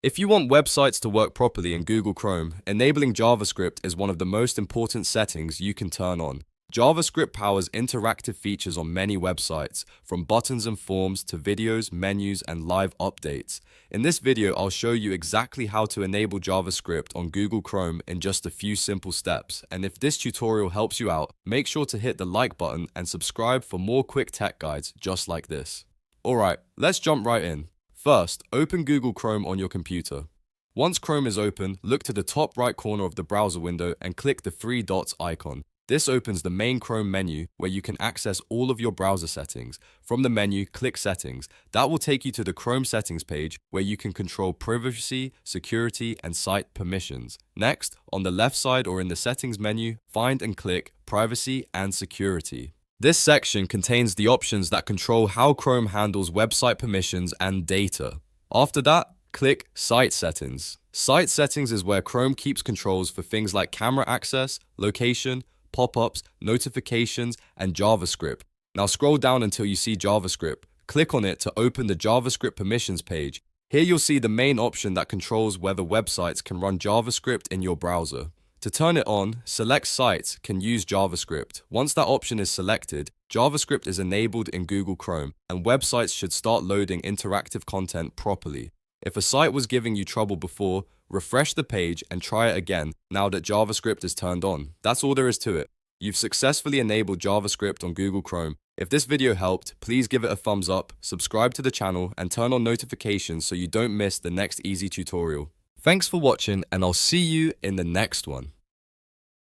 If you want websites to work properly in Google Chrome, enabling JavaScript is one of the most important settings you can turn on. JavaScript powers interactive features on many websites, from buttons and forms to videos, menus, and live updates. In this video, I'll show you exactly how to enable JavaScript on Google Chrome in just a few simple steps. And if this tutorial helps you out, make sure to hit the like button and subscribe for more quick tech guides just like this. Alright, let's jump right in. First, open Google Chrome on your computer. Once Chrome is open, look to the top right corner of the browser window and click the three dots icon. This opens the main Chrome menu where you can access all of your browser settings. From the menu, click Settings. That will take you to the Chrome settings page where you can control privacy, security, and site permissions. Next, on the left side or in the settings menu, find and click Privacy and Security. This section contains the options that control how Chrome handles website permissions and data. After that, click Site Settings. Site Settings is where Chrome keeps controls for things like camera access, location, pop-ups, notifications, and JavaScript. Now scroll down until you see JavaScript. Click on it to open the JavaScript permissions page. Here you'll see the main option that controls whether websites can run JavaScript in your browser. To turn it on, select Sites can use JavaScript. Once that option is selected, JavaScript is enabled in Google Chrome, and websites should start loading interactive content properly. If a site was giving you trouble before, refresh the page and try it again now that JavaScript is turned on. That's all there is to it. You've successfully enabled JavaScript on Google Chrome. If this video helped, please give it a thumbs up, subscribe to the channel, and turn on notifications so you don't miss the next easy tutorial. Thanks for watching, and I'll see you in the next one.